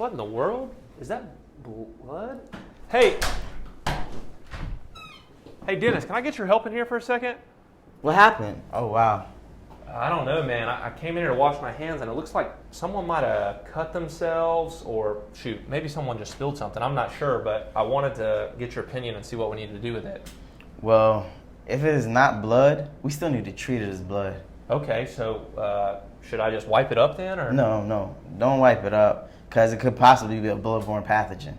What in the world? Is that blood? Hey, Dennis, can I get your help in here for a second? What happened? Oh, wow. I don't know, man. I came in here to wash my hands, and it looks like someone might have cut themselves, or shoot, maybe someone just spilled something. I'm not sure, but I wanted to get your opinion and see what we need to do with it. Well, if it is not blood, we still need to treat it as blood. Okay, so should I just wipe it up then, or? No, don't wipe it up, because it could possibly be a bloodborne pathogen.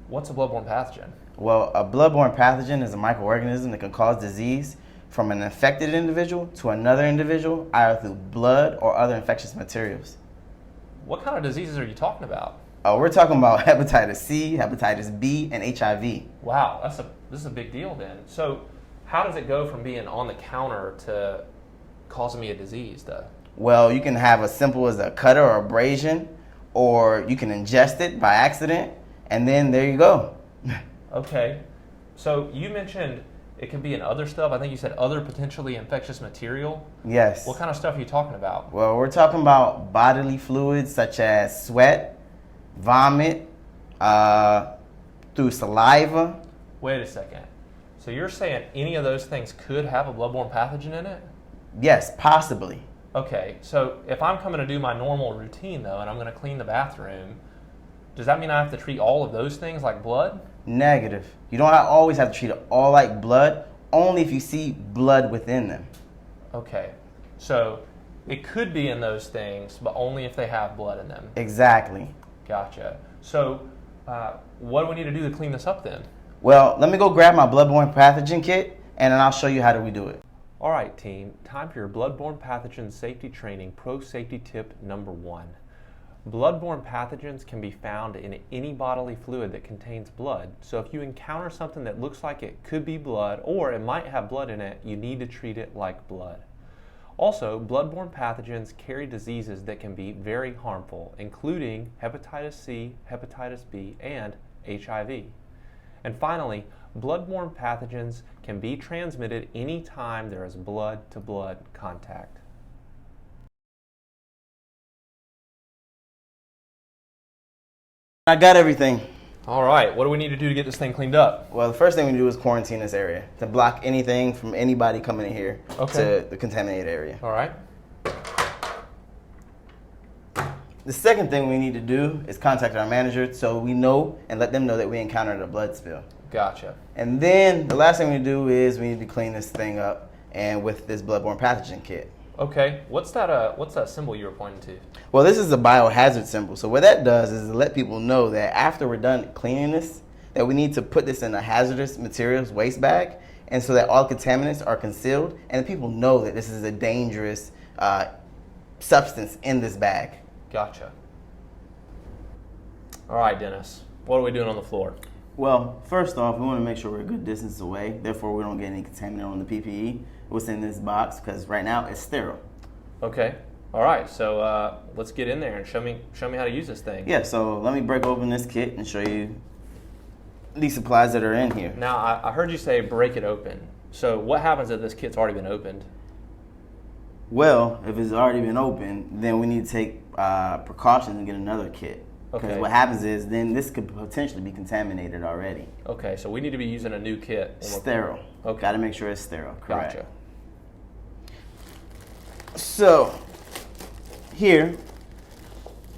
What's a bloodborne pathogen? Well, a bloodborne pathogen is a microorganism that can cause disease from an infected individual to another individual, either through blood or other infectious materials. What kind of diseases are you talking about? We're talking about hepatitis C, hepatitis B, and HIV. Wow, this is a big deal then. So how does it go from being on the counter to causing me a disease though? Well, you can have as simple as a cut or abrasion, or you can ingest it by accident, and then there you go. Okay, so you mentioned it can be in other stuff. I think you said other potentially infectious material. Yes. What kind of stuff are you talking about? Well, we're talking about bodily fluids such as sweat, vomit, through saliva. Wait a second. So you're saying any of those things could have a bloodborne pathogen in it? Yes, possibly. Okay, so if I'm coming to do my normal routine though, and I'm going to clean the bathroom, does that mean I have to treat all of those things like blood? Negative. You don't always have to treat it all like blood, only if you see blood within them. Okay, so it could be in those things, but only if they have blood in them. Exactly. Gotcha. So what do we need to do to clean this up then? Well, let me go grab my bloodborne pathogen kit, and then I'll show you how do we do it. All right, team, time for your bloodborne pathogen safety training pro safety tip number 1. Bloodborne pathogens can be found in any bodily fluid that contains blood. So if you encounter something that looks like it could be blood or it might have blood in it, you need to treat it like blood. Also, bloodborne pathogens carry diseases that can be very harmful, including hepatitis C, hepatitis B, and HIV. And finally, bloodborne pathogens can be transmitted anytime there is blood-to-blood contact. I got everything. All right, what do we need to do to get this thing cleaned up? Well, the first thing we do is quarantine this area to block anything from anybody coming in here to the contaminated area. All right. The second thing we need to do is contact our manager so we know and let them know that we encountered a blood spill. Gotcha. And then the last thing we do is we need to clean this thing up and with this bloodborne pathogen kit. Okay, what's that symbol you were pointing to? Well, this is a biohazard symbol. So what that does is to let people know that after we're done cleaning this, that we need to put this in a hazardous materials waste bag, and so that all contaminants are concealed, and people know that this is a dangerous substance in this bag. Gotcha. All right, Dennis, what are we doing on the floor? Well, first off, we want to make sure we're a good distance away. Therefore, we don't get any contaminant on the PPE. What's in this box, because right now it's sterile. Okay. All right. So let's get in there and show me how to use this thing. Yeah. So let me break open this kit and show you these supplies that are in here. Now, I heard you say break it open. So what happens if this kit's already been opened? Well, if it's already been opened, then we need to take precautions and get another kit. Because Okay. what happens is then this could potentially be contaminated already. Okay. So we need to be using a new kit. Sterile. Okay. Got to make sure it's sterile. Correct. Gotcha. So here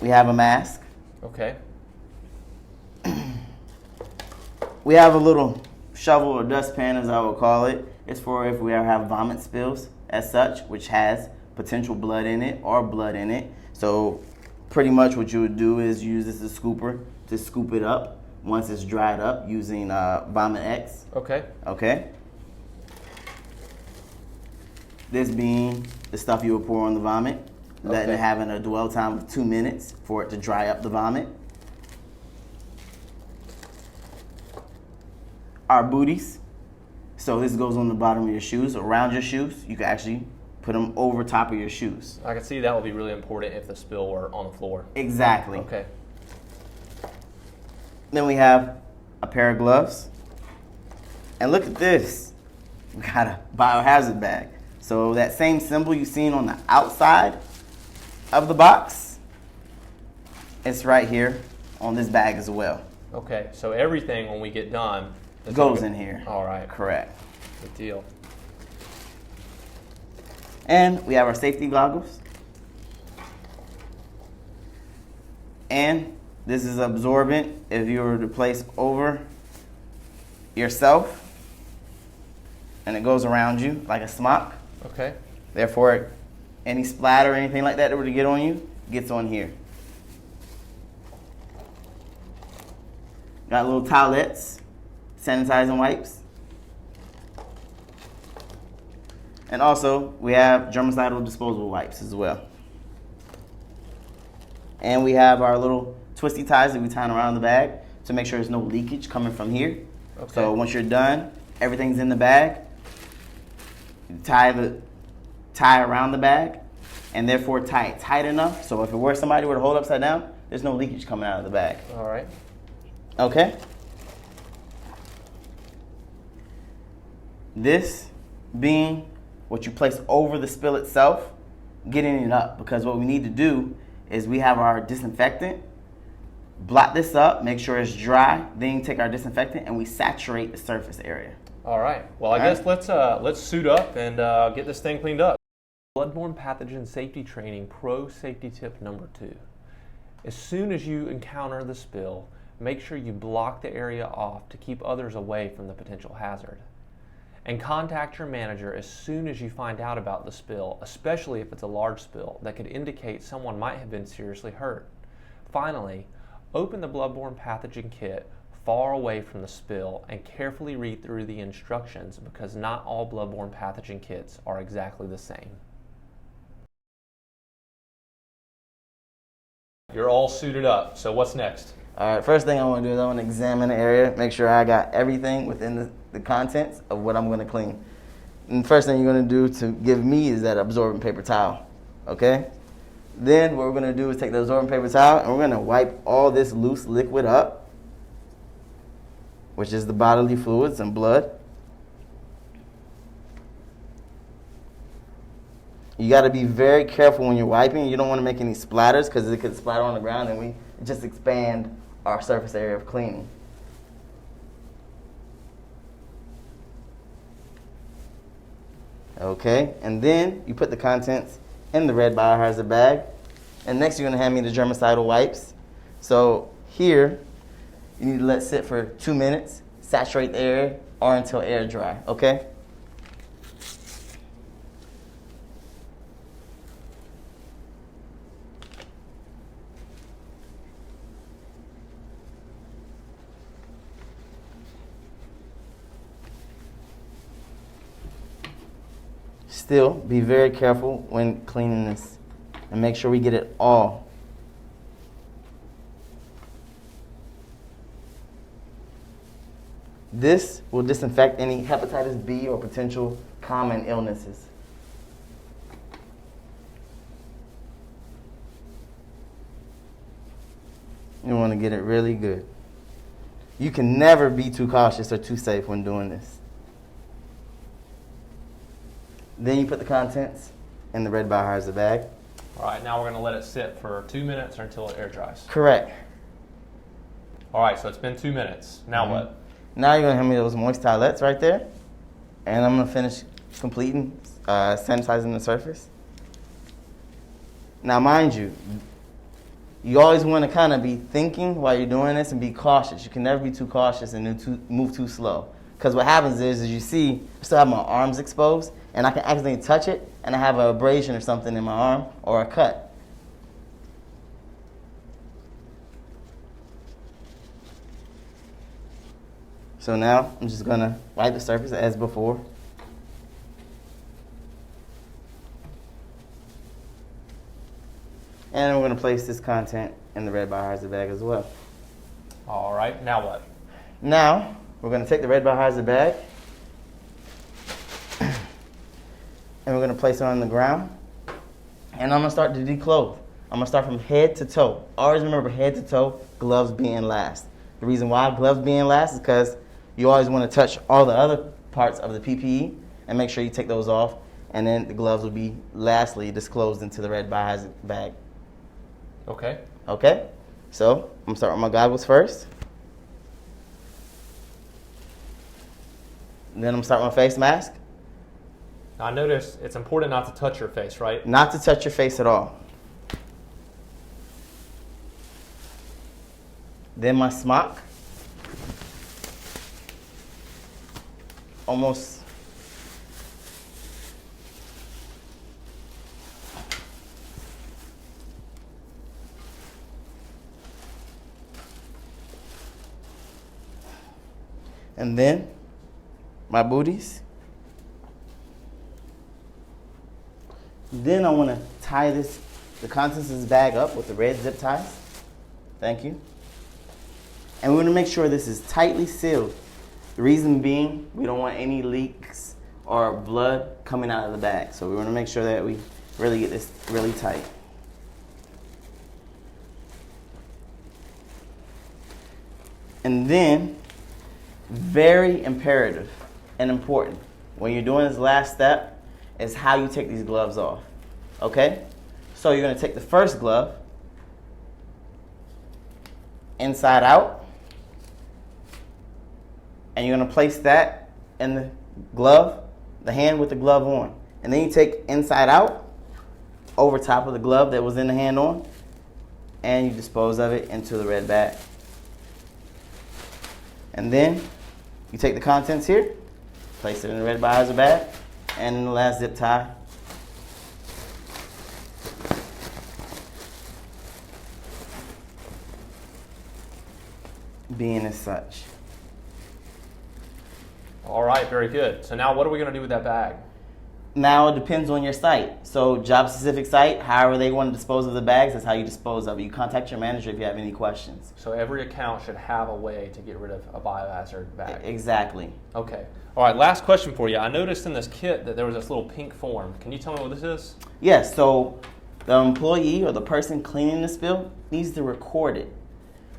we have a mask. Okay. We have a little shovel or dustpan, as I would call it. It's for if we ever have vomit spills as such, which has potential blood in it or blood in it. So pretty much what you would do is use this as a scooper to scoop it up once it's dried up using Vomit X. Okay. Okay. This being the stuff you would pour on the vomit, letting it have a dwell time of 2 minutes for it to dry up the vomit. Our booties. So this goes on the bottom of your shoes, around your shoes. You can actually put them over top of your shoes. I can see that would be really important if the spill were on the floor. Exactly. Okay. Then we have a pair of gloves. And look at this. We got a biohazard bag. So that same symbol you've seen on the outside of the box, it's right here on this bag as well. Okay, so everything when we get done Goes in here. All right. Correct. Good deal. And we have our safety goggles. And this is absorbent if you were to place over yourself, and it goes around you like a smock. Okay. Therefore, any splatter or anything like that were to get on you, gets on here. Got little towelettes, sanitizing wipes. And also, we have germicidal disposable wipes as well. And we have our little twisty ties that we tie around the bag to make sure there's no leakage coming from here. Okay. So once you're done, everything's in the bag. You tie around the bag, and therefore tie it tight enough so if it were somebody were to hold upside down, there's no leakage coming out of the bag. All right. Okay. This being what you place over the spill itself, getting it up, because what we need to do is we have our disinfectant, blot this up, make sure it's dry, then take our disinfectant and we saturate the surface area. All right. Well, I guess let's suit up and get this thing cleaned up. Bloodborne pathogen safety training pro safety tip number 2. As soon as you encounter the spill, make sure you block the area off to keep others away from the potential hazard. And contact your manager as soon as you find out about the spill, especially if it's a large spill that could indicate someone might have been seriously hurt. Finally, open the bloodborne pathogen kit far away from the spill and carefully read through the instructions because not all bloodborne pathogen kits are exactly the same. You're all suited up, so what's next? All right, first thing I want to do is I want to examine the area, make sure I got everything within the contents of what I'm going to clean. And the first thing you're going to do to give me is that absorbent paper towel, okay? Then what we're going to do is take the absorbent paper towel and we're going to wipe all this loose liquid up, which is the bodily fluids and blood. You got to be very careful when you're wiping. You don't want to make any splatters because it could splatter on the ground and we just expand our surface area of cleaning. Okay, and then you put the contents in the red biohazard bag. And next you're going to hand me the germicidal wipes. So here, you need to let sit for 2 minutes, saturate the area, or until air dry, okay? Still, be very careful when cleaning this and make sure we get it all. This will disinfect any hepatitis B or potential common illnesses. You want to get it really good. You can never be too cautious or too safe when doing this. Then you put the contents in the red biohazard bag. All right, now we're going to let it sit for 2 minutes or until it air dries. Correct. All right, so it's been 2 minutes. Now what? Now you're going to hand me those moist towelettes right there. And I'm going to finish completing sanitizing the surface. Now, mind you, you always want to kind of be thinking while you're doing this and be cautious. You can never be too cautious and move too slow. Because what happens is, as you see, I still have my arms exposed, and I can accidentally touch it, and I have an abrasion or something in my arm, or a cut. So now, I'm just going to wipe the surface as before. And we're going to place this content in the red biohazard bag as well. All right, now what? Now, we're going to take the red biohazard bag and we're going to place it on the ground. And I'm going to start to declothe. I'm going to start from head to toe. Always remember head to toe, gloves being last. The reason why gloves being last is because you always want to touch all the other parts of the PPE and make sure you take those off. And then the gloves will be lastly disclosed into the red biohazard bag. Okay. Okay? So I'm gonna start with my goggles first. Then I'm gonna start with my face mask. Now I notice it's important not to touch your face, right? Not to touch your face at all. Then my smock. Almost. And then my booties. Then I want to tie the contents of this bag up with the red zip ties. Thank you. And we want to make sure this is tightly sealed. The reason being, we don't want any leaks or blood coming out of the bag. So we want to make sure that we really get this really tight. And then, very imperative and important, when you're doing this last step, is how you take these gloves off. Okay? So you're going to take the first glove, inside out, and you're going to place that in the glove, the hand with the glove on. And then you take inside out, over top of the glove that was in the hand on, and you dispose of it into the red bag. And then you take the contents here, place it in the red biohazard bag, and in the last zip tie, being as such. All right, very good. So now what are we going to do with that bag? Now it depends on your site. So job-specific site, however they want to dispose of the bags, that's how you dispose of it. You contact your manager if you have any questions. So every account should have a way to get rid of a biohazard bag. Exactly. Okay. All right, last question for you. I noticed in this kit that there was this little pink form. Can you tell me what this is? Yes, so the employee or the person cleaning the spill needs to record it.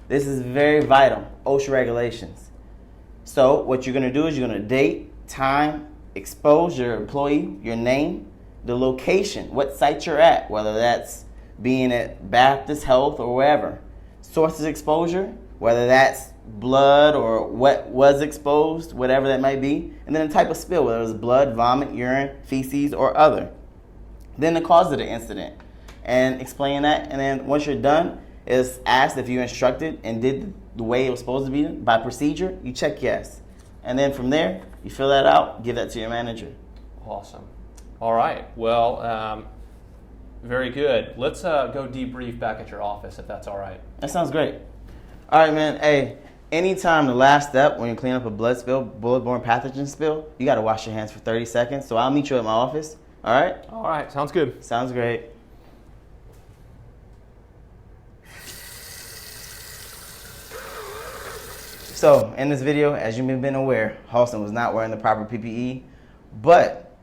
This is very vital, OSHA regulations. So what you're going to do is you're going to date, time, expose your employee, your name, the location, what site you're at, whether that's being at Baptist Health or wherever. Sources exposure, whether that's blood or what was exposed, whatever that might be. And then the type of spill, whether it's blood, vomit, urine, feces, or other. Then the cause of the incident. And explain that. And then once you're done, it's asked if you instructed and did the way it was supposed to be by procedure. You check yes. And then from there, you fill that out, give that to your manager. Awesome. All right. Well, very good. Let's go debrief back at your office, if that's all right. That sounds great. All right, man. Hey, anytime the last step when you clean up a blood spill, bloodborne pathogen spill, you got to wash your hands for 30 seconds. So I'll meet you at my office. All right? All right. Sounds good. Sounds great. So, in this video, as you've been aware, Halston was not wearing the proper PPE, but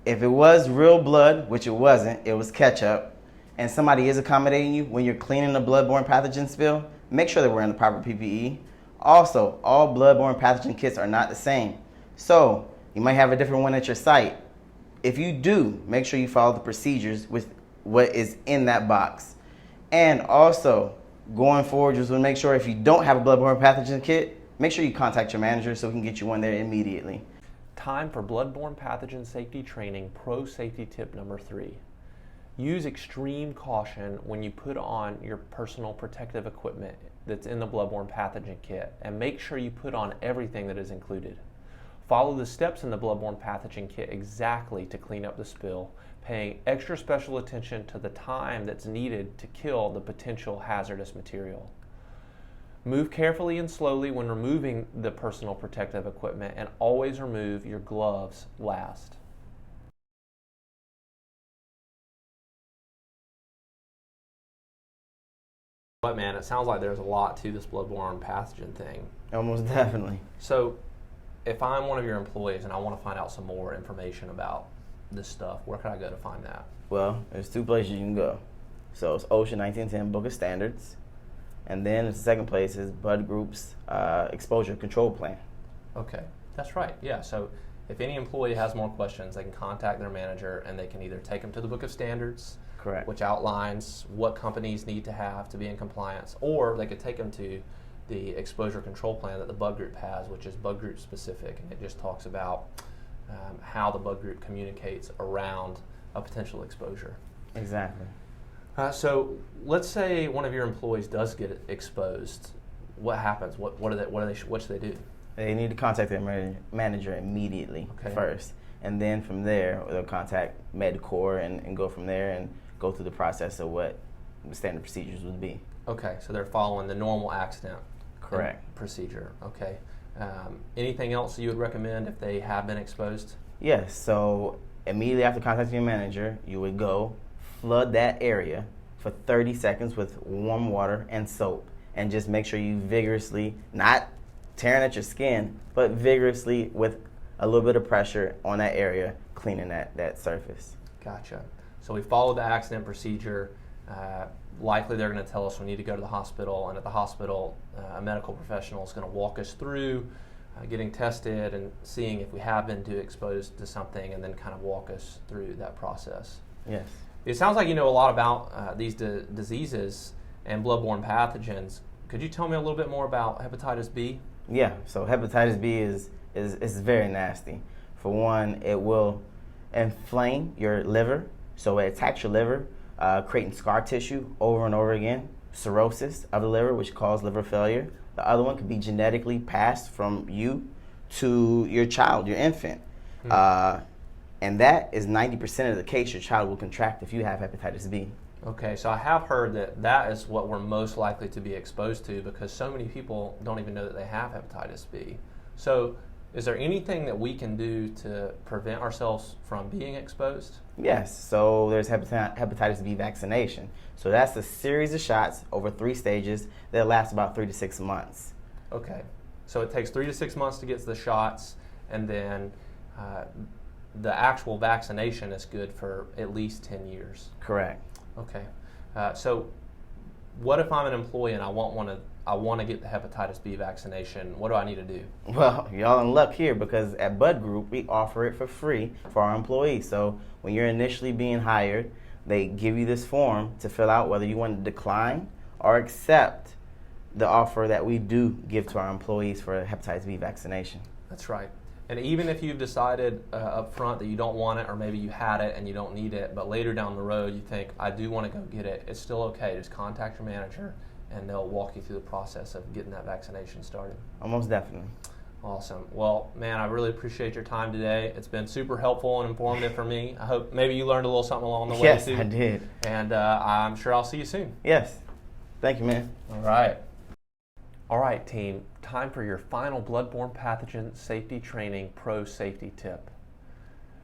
if it was real blood, which it wasn't, it was ketchup, and somebody is accommodating you when you're cleaning a bloodborne pathogen spill, make sure they're wearing the proper PPE. Also, all bloodborne pathogen kits are not the same. So, you might have a different one at your site. If you do, make sure you follow the procedures with what is in that box. And also, going forward, just want to make sure if you don't have a bloodborne pathogen kit, make sure you contact your manager so we can get you one there immediately. Time for bloodborne pathogen safety training, pro safety tip number 3. Use extreme caution when you put on your personal protective equipment that's in the bloodborne pathogen kit, and make sure you put on everything that is included. Follow the steps in the bloodborne pathogen kit exactly to clean up the spill, paying extra special attention to the time that's needed to kill the potential hazardous material. Move carefully and slowly when removing the personal protective equipment, and always remove your gloves last. But man, it sounds like there's a lot to this bloodborne pathogen thing. Almost definitely. So if I'm one of your employees and I want to find out some more information about this stuff, where can I go to find that? Well, there's 2 places you can go. So it's OSHA 1910 Book of Standards, and then the second place is Bud Group's Exposure Control Plan. Okay, that's right. Yeah, so if any employee has more questions, they can contact their manager, and they can either take them to the Book of Standards, Correct. which outlines what companies need to have to be in compliance, or they could take them to the exposure control plan that the bug group has, which is bug group specific, and it just talks about how the bug group communicates around a potential exposure. Exactly. So let's say one of your employees does get exposed. What happens? What should they do? They need to contact their manager immediately first, and then from there they'll contact MedCorps and go from there and go through the process of what the standard procedures would be. Okay, so they're following the normal accident procedure. Okay. Anything else you would recommend if they have been exposed? Yes. So immediately after contacting your manager, you would go flood that area for 30 seconds with warm water and soap, and just make sure you vigorously, not tearing at your skin, but vigorously with a little bit of pressure on that area, cleaning that surface. Gotcha. So we followed the accident procedure. Likely they're going to tell us we need to go to the hospital, and at the hospital, a medical professional is going to walk us through getting tested and seeing if we have been exposed to something, and then kind of walk us through that process. Yes. It sounds like you know a lot about these diseases and bloodborne pathogens. Could you tell me a little bit more about hepatitis B? Yeah, so hepatitis B is very nasty. For one, it will inflame your liver, so it attacks your liver, creating scar tissue over and over again, cirrhosis of the liver, which causes liver failure. The other one could be genetically passed from you to your child, your infant. And that is 90% of the case your child will contract if you have hepatitis B. Okay, so I have heard that is what we're most likely to be exposed to, because so many people don't even know that they have hepatitis B. So is there anything that we can do to prevent ourselves from being exposed? Yes, so there's hepatitis B vaccination. So that's a series of shots over 3 stages that lasts about 3 to 6 months. Okay, so it takes 3 to 6 months to get the shots, and then the actual vaccination is good for at least 10 years. Correct. Okay, so what if I'm an employee and I want to get the hepatitis B vaccination? What do I need to do? Well, y'all in luck here, because at Bud Group we offer it for free for our employees. So when you're initially being hired, they give you this form to fill out whether you want to decline or accept the offer that we do give to our employees for a hepatitis B vaccination. That's right. And even if you've decided up front that you don't want it, or maybe you had it and you don't need it, but later down the road you think, I do want to go get it, it's still okay. Just contact your manager and they'll walk you through the process of getting that vaccination started. Almost definitely. Awesome. Well, man, I really appreciate your time today. It's been super helpful and informative for me. I hope maybe you learned a little something along the way, yes, too. Yes, I did. And I'm sure I'll see you soon. Yes. Thank you, man. All right. All right, team. Time for your final bloodborne pathogen safety training pro safety tip.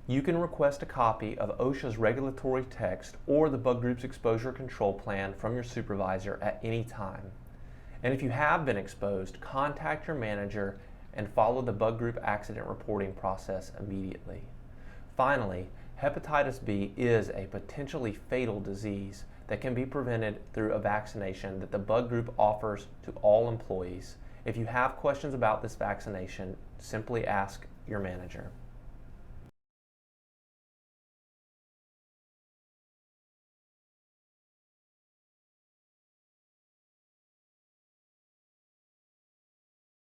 You can request a copy of OSHA's regulatory text or the bug group's exposure control plan from your supervisor at any time. And if you have been exposed, contact your manager and follow the bug group accident reporting process immediately. Finally, hepatitis B is a potentially fatal disease that can be prevented through a vaccination that the bug group offers to all employees. If you have questions about this vaccination, simply ask your manager.